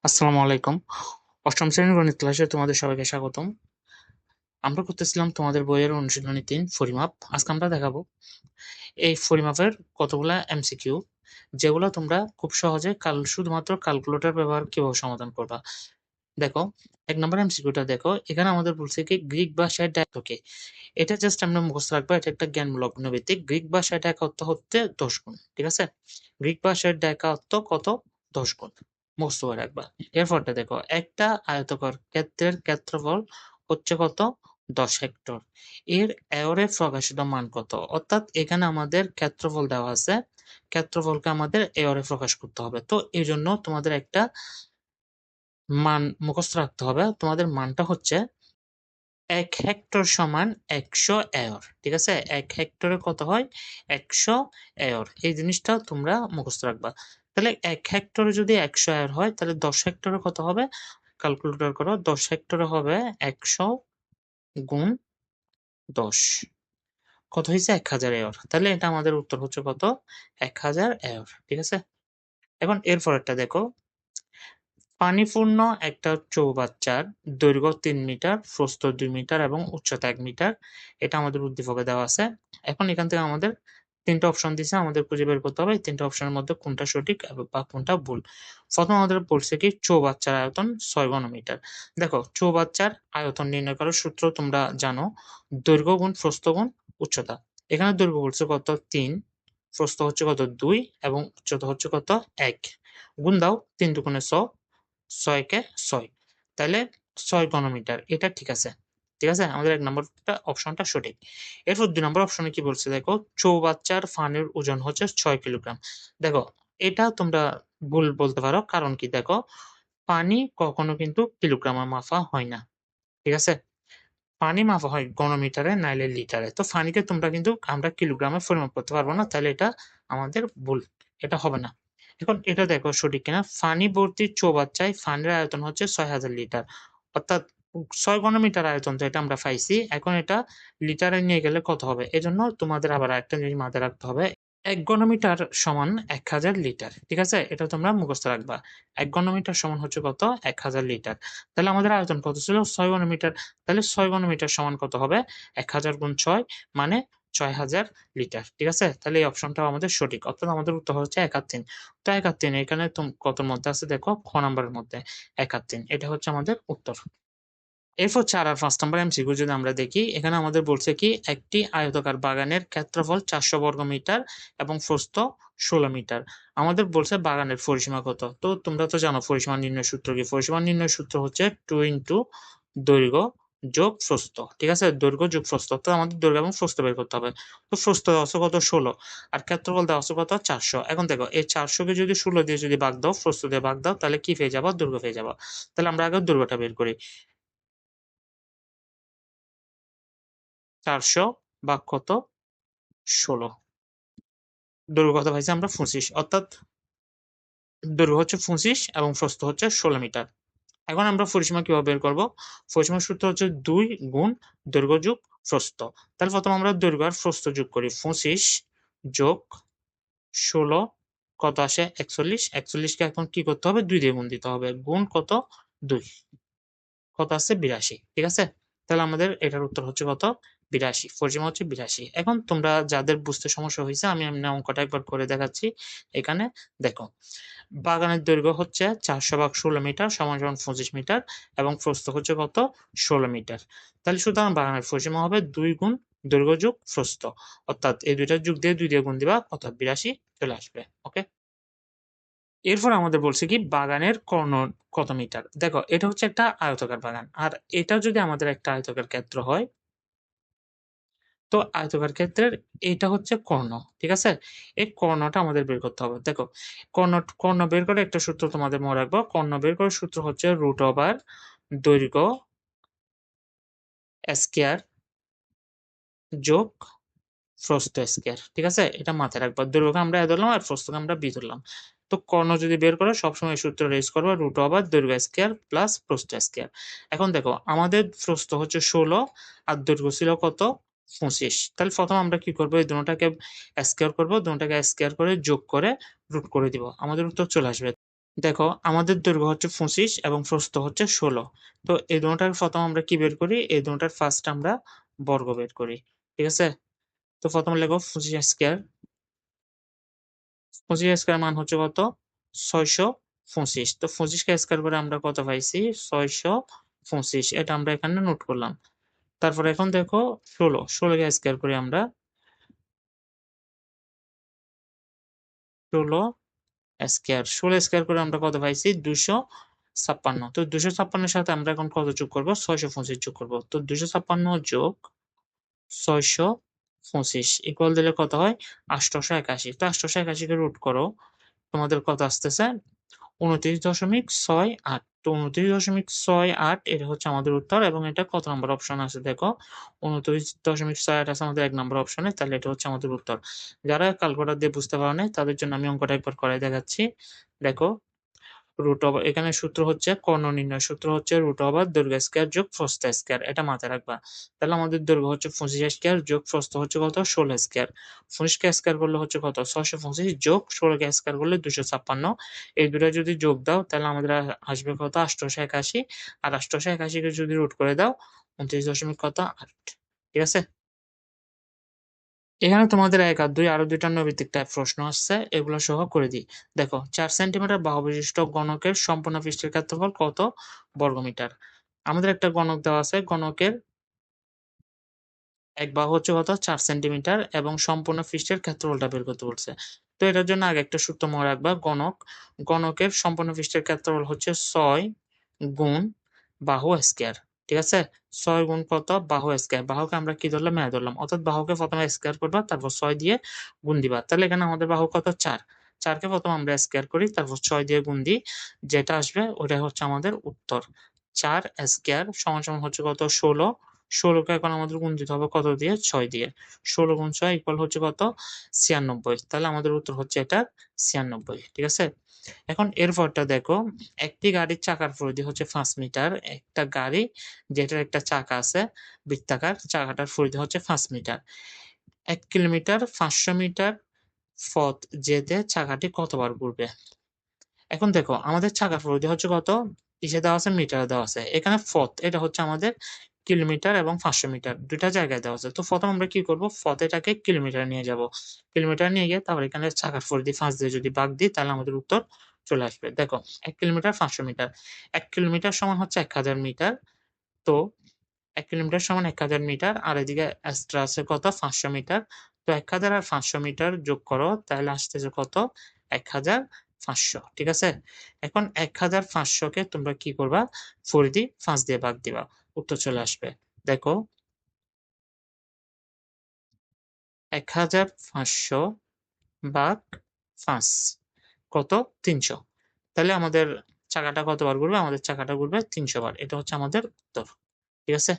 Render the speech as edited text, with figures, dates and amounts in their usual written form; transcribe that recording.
আসসালামু আলাইকুম। অষ্টম শ্রেণীর গণিত ক্লাসে তোমাদের সবাইকে স্বাগতম। আমরা করতেছিলাম তোমাদের বইয়ের অনুশীলনী ৩ পরিমাপ। আজকে আমরা দেখাবো এই পরিমাপের কতগুলা এমসিকিউ, যেগুলো তোমরা খুব সহজে শুধুমাত্র ক্যালকুলেটর ব্যবহার কিভাবে সমাধান করবা। দেখো, ১ নম্বর এমসিকিউটা দেখো। এখানে আমাদের বলছে কি গ্রিক ভাষায় ডাক কি? এটা জাস্ট আমরা মুখস্থ রাখবো। এটা একটা জ্ঞানমূলক ভিত্তিক। গ্রিক ভাষায় ডাক অর্থ হচ্ছে ১০ গুণ। ঠিক আছে? গ্রিক ভাষায় ডাকা অর্থ কত? ১০ গুণ। মুখস্থ করে রাখবা। এরপরটা দেখো, একটা আয়তকার ক্ষেত্রের ক্ষেত্রফল হচ্ছে কত? ১০ হেক্টর। এর এওরে প্রকাশিত মান কত? অর্থাৎ এখানে আমাদের ক্ষেত্রফল দেওয়া আছে। ক্ষেত্রফলকে আমাদের এওরে প্রকাশ করতে হবে। তো এজন্য তোমাদের একটা মান মুখস্থ রাখতে হবে। তোমাদের মানটা হচ্ছে ১ হেক্টর সমান ১০০ এওর। ঠিক আছে? ১ হেক্টরে কত হয়? ১০০ এওর। এই জিনিসটা তোমরা মুখস্থ রাখবা। তাহলে ১ হেক্টরে যদি ১০০ এওর হয়, তাহলে ১০ হেক্টরে কত হবে? ক্যালকুলেটর করো। ১০ হেক্টরে হবে ১০০ গুণ ১০। কত হইছে? ১০০০ এওর। তাহলে এটা আমাদের উত্তর হচ্ছে কত? ১০০০ এওর। ঠিক আছে? এখন এর পরেরটা দেখো। পানিপূর্ণ একটা চৌবাচ্চার দৈর্ঘ্য ৩ মিটার, প্রস্থ ২ মিটার এবং উচ্চতা ১ মিটার। এটা আমাদের উদ্দীপকে দেওয়া আছে। এখন এখান থেকে আমাদের ৩ টা অপশন দিছে। আমাদের খুঁজে বের করতে হবে এই ৩ টা অপশনের মধ্যে কোনটা সঠিক বা কোনটা ভুল। প্রথম আমাদের বলছে কি চৌবাচ্চার আয়তন ৬ ঘনমিটার। দেখো, চৌবাচ্চার আয়তন নির্ণয় করার সূত্র তোমরা জানো। দৈর্ঘ্য গুণ প্রস্থ গুণ উচ্চতা। এখানে দৈর্ঘ্য বলছে কত? ৩, প্রস্থ হচ্ছে কত? ২ এবং উচ্চতা হচ্ছে কত? ১। গুণ দাও, ৩ দুগুণে ৬, ৬ কে ৬। তাইলে ৬ ঘনমিটার। এটা ঠিক আছে। ঠিক আছে? আমাদের ১ নম্বরটা অপশনটা সঠিক। এরপর ২ নম্বর অপশনে কি বলছে দেখো, চৌবাচ্চার ফানের ওজন হচ্ছে ৬ কিলোগ্রাম। দেখো, এটা তোমরা ভুল বলতে পারো। কারণ কি? দেখো, পানি কখনো কিন্তু কিলোগ্রামে মাপা হয় না। ঠিক আছে? পানি মাপা হয় ঘনমিটারে নাইলে লিটারে। তো পানিকে তোমরা কিন্তু আমরা কিলোগ্রামে পরিমাপ করতে পারবো না। তাহলে এটা আমাদের ভুল। এটা হবে না। এখন এটা দেখো সঠিক কিনা। পানি ভর্তি চৌবাচ্চায় পানির আয়তন হচ্ছে ৬০০০ লিটার। অর্থাৎ ৬ ঘনমিটার আয়তন তো এটা আমরা পাইছি। এখন এটা লিটারে নিয়ে গেলে কত হবে? এজন্য তোমাদের আবার আরেকটা জিনিস মাথায় রাখতে হবে। ১ ঘনমিটার সমান ১০০০ লিটার। ঠিক আছে? এটা তোমরা মুখস্থ রাখবা। ১ ঘনমিটার সমান হচ্ছে কত? ১০০০ লিটার। তাহলে আমাদের আয়তন কত ছিল? ৬ ঘনমিটার। তাহলে ৬ ঘনমিটার সমান কত হবে? ১০০০ গুণ ৬ মানে ৬০০০ লিটার। ঠিক আছে? তাহলে এই অপশনটাও আমাদের সঠিক। অর্থাৎ আমাদের উত্তর হচ্ছে ১ আর ৩। তো ১ আর ৩ এখানে কতর মধ্যে আছে দেখো, খ নাম্বারের মধ্যে ১ আর ৩। এটা হচ্ছে আমাদের উত্তর। এরপর ৪ আর ৫ নম্বর এমসিকিউ যদি আমরা দেখি, এখানে আমাদের বলছে কি একটি আয়তাকার বাগানের ক্ষেত্রফল ৪০০ বর্গমিটার এবং প্রস্থ ১৬ মিটার। আমাদের বলছে বাগানের পরিসীমা কত? তো তোমরা তো জানো পরিসীমা নির্ণয়ের সূত্র কি? পরিসীমা নির্ণয়ের সূত্র হচ্ছে 2 ইনটু দৈর্ঘ্য যোগ প্রস্থ। ঠিক আছে? দৈর্ঘ্য যোগ প্রস্থ। তো আমাদের দৈর্ঘ্য এবং প্রস্থ বের করতে হবে। তো প্রস্থ দেওয়া আছে কত? ১৬ আর ক্ষেত্রফল দেওয়া আছে কত? ৪০০। এখন দেখো, এই ৪০০ কে যদি ১৬ দিয়ে যদি ভাগ দাও, প্রস্থ দিয়ে ভাগ দাও, তাহলে কি পেয়ে যাবা? দৈর্ঘ্য পেয়ে যাবা। তাহলে আমরা আগে দৈর্ঘ্যটা বের করি। ৪০০ ভাগ কত? ১৬। দৈর্ঘ্য কত পাইছি আমরা? ২৫। অর্থাৎ দৈর্ঘ্য হচ্ছে ২৫ এবং প্রস্থ হচ্ছে ১৬ মিটার। এখন আমরা পরিসীমা কিভাবে বের করব? পরিসীমার সূত্র হচ্ছে ২ গুণ দৈর্ঘ্য যোগ প্রস্থ। তাহলে প্রথমে আমরা দৈর্ঘ্য আর প্রস্থ যোগ করি। ২৫ যোগ ১৬ কত আসে? ৪১। ৪১ কে এখন কি করতে হবে? ২ দিয়ে গুণ দিতে হবে। গুণ কত? ২। কত আছে? ৮২। ঠিক আছে? তাহলে আমাদের এটার উত্তর হচ্ছে কত? ৮২। পরিসীমা হচ্ছে ৮২। এখন তোমরা যাদের বুঝতে সমস্যা হইছে, আমি এমনি অঙ্কটা একবার করে দেখাচ্ছি। এখানে দেখো, বাগানের দৈর্ঘ্য হচ্ছে ৪০০ ভাগ ১৬ মিটার সমান সমান ২৫ মিটার এবং প্রস্থ হচ্ছে কত? ১৬ মিটার। তাহলে সুতরাং বাগানের পরিসীমা হবে ২ গুণ দৈর্ঘ্য যোগ প্রস্থ। অর্থাৎ এই ২ টা যোগ দিয়ে ২ দিয়ে গুণ দিবা, অর্থাৎ ৮২ চলে আসবে। ওকে? এরপর আমাদের বলছে কি বাগানের কর্ণ কত মিটার? দেখো, এটা হচ্ছে একটা আয়তাকার বাগান। আর এটা যদি আমাদের একটা আয়তাকার ক্ষেত্র হয়, তো আয়তাকার ক্ষেত্রের এটা হচ্ছে কর্ণ। ঠিক আছে? এই কর্ণটা আমাদের বের করতে হবে। দেখো, কর্ণ বের করে একটা সূত্র তোমাদের মনে রাখবো। কর্ণ বের করার সূত্র হচ্ছে √ দৈর্ঘ্য স্কয়ার যোগ প্রস্থ স্কয়ার। ঠিক আছে? এটা মাথায় রাখবা। দৈর্ঘ্যকে আমরা a ধরলাম আর প্রস্থকে আমরা b ধরলাম। তো কর্ণ যদি বের করো, সবসময় সূত্রটা ইউজ করবা √ দৈর্ঘ্য স্কয়ার প্লাস প্রস্থ স্কয়ার। এখন দেখো, আমাদের প্রস্থ হচ্ছে ১৬ আর দৈর্ঘ্য ছিল কত? ২৫। তাহলে প্রথম আমরা কি করব? এই দুটোটাকে স্কয়ার করব। দুটোটাকে স্কয়ার করে যোগ করে রুট করে দিব। আমাদের উত্তর চলে আসবে। দেখো আমাদের দৈর্ঘ্য হচ্ছে 25 এবং প্রস্থ হচ্ছে 16। তো এই দুটার প্রথম আমরা কি বের করি, এই দুটার ফার্স্ট আমরা বর্গ বের করি। ঠিক আছে, তো প্রথমে লেখো 25 স্কয়ার। 25 স্কয়ার মান হচ্ছে কত, 625। তো 25 কে স্কয়ার করে আমরা কত পাইছি, 625। এটা আমরা এখানে নোট করলাম। তারপর এখন দেখো 16 কে স্কয়ার করে আমরা 16 স্কয়ার, 16 স্কয়ার করে আমরা কত পাইছি, 256। তো 256 সাথে আমরা এখন কত যোগ করব, 625 যোগ করব। তো 256 যোগ 625 ইকুয়াল দিলে কত হয়, 881। তো 881 কে রুট করো, তোমাদের কত আসতেছে, 29.68। তো 29.68 এটা হচ্ছে আমাদের উত্তর। এবং এটা কত নম্বর অপশন আছে দেখো, 29.68 আছে আমাদের 1 নম্বর অপশনে, তাহলে এটা হচ্ছে আমাদের উত্তর। যারা ক্যালকুলেটর দিয়ে বুঝতে পারো না তাদের জন্য আমি অঙ্কটা একবার করে দেখাচ্ছি। দেখো, রুট ওভার, এখানে সূত্র হচ্ছে কর্ণ নির্ণয় সূত্র হচ্ছে রুট ওভার দৈর্ঘ্য স্কয়ার যোগ প্রস্থ স্কয়ার, এটা মাথায় রাখবা। তাহলে আমাদের দৈর্ঘ্য হচ্ছে 25 স্কয়ার যোগ প্রস্থ হচ্ছে কত, 16 স্কয়ার। 25 কে স্কয়ার করলে হচ্ছে কত, 625 যোগ 16 কে স্কয়ার করলে 256। এই দুটো যদি যোগ দাও তাহলে আমাদের আসবে কত, 881। আর 881 কে যদি রুট করে দাও, 29 দশমিক কত 8। ঠিক আছে, এখানে তোমাদের 1 আর 2 আরো 2টা নৈর্ব্যক্তিক টাইপ প্রশ্ন আসছে, এগুলো সহ করে দিই। দেখো, 4 সেন্টিমিটার বাহু বিশিষ্ট গণকের সম্পূর্ণ পৃষ্ঠের ক্ষেত্রফল কত বর্গমিটার। আমাদের একটা গণক দেওয়া আছে, গণকের এক বাহু হচ্ছে কত, 4 সেন্টিমিটার এবং সম্পূর্ণ পৃষ্ঠের ক্ষেত্রফলটা বের করতে বলছে। তো এটার জন্য আগে একটা সূত্র মনে রাখবা, গণকের সম্পূর্ণ পৃষ্ঠের ক্ষেত্রফল হচ্ছে 6 গুণ বাহু স্কয়ার। ঠিক আছে, 6 গুণ কত, বাহু স্কয়ার। বাহুকে আমরা কি ধরলাম, মেয়ে ধরলাম, অর্থাৎ বাহুকে প্রথমে স্কয়ার করবা, তারপর 6 দিয়ে গুণ দিবা। তাহলে এখানে আমাদের বাহু কত, 4। 4 কে প্রথম আমরা স্কয়ার করি, তারপর 6 দিয়ে গুণ দিই, যেটা আসবে ওটাই হচ্ছে আমাদের উত্তর। 4 স্কয়ার সমান সমান হচ্ছে কত, 16। 16 কে এখন আমাদের গুণ দিতে হবে কত দিয়ে, 6 দিয়ে। 16 গুণ 6 ইকুয়াল হচ্ছে কত, 96। তাহলে আমাদের উত্তর হচ্ছে এটা 96। ঠিক আছে, এখন এরপরটা দেখো, একটি গাড়ির চাকার পরিধি হচ্ছে 5 মিটার। একটা গাড়ি যেটার একটা চাকা আছে বৃত্তাকার, চাকাটার পরিধি হচ্ছে 5 মিটার। 1 কিলোমিটার 500 মিটার পথ যেতে চাকাটি কতবার ঘুরবে। এখন দেখো, আমাদের চাকার পরিধি হচ্ছে কত, কিসে দেওয়া আছে, মিটারে দেওয়া আছে। এখানে পথ এটা হচ্ছে আমাদের কিলোমিটার এবং 500 মিটার দুইটা জায়গায় দেওয়া আছে। তো প্রথম আমরা কি করব, পথ এটাকে কিলোমিটার নিয়ে যাব। কিলোমিটার নিয়ে গিয়ে তারপর এখানে চাকার পরিধি 5 দিয়ে যদি ভাগ দিই তাহলে আমাদের উত্তর চলে আসবে। দেখো, 1 কিলোমিটার 500 মিটার, 1 কিলোমিটার সমান হচ্ছে 1000 মিটার। তো 1 কিলোমিটার সমান 1000 মিটার, আর এদিকে এক্সট্রা আছে কত, 500 মিটার। তো 1000 আর 500 মিটার যোগ করো, তাহলে আসতেছে কত, 1500। ঠিক আছে, এখন 1500 কে তোমরা কি করবা, পরিধি 5 দিয়ে ভাগ দিবা, উত্তর চলে আসবে। দেখো, 1500 ভাগ 5 কত, 300। তাহলে আমাদের চাকাটা কতবার ঘুরবে, আমাদের চাকাটা ঘুরবে 300 বার। এটা হচ্ছে আমাদের উত্তর। ঠিক আছে।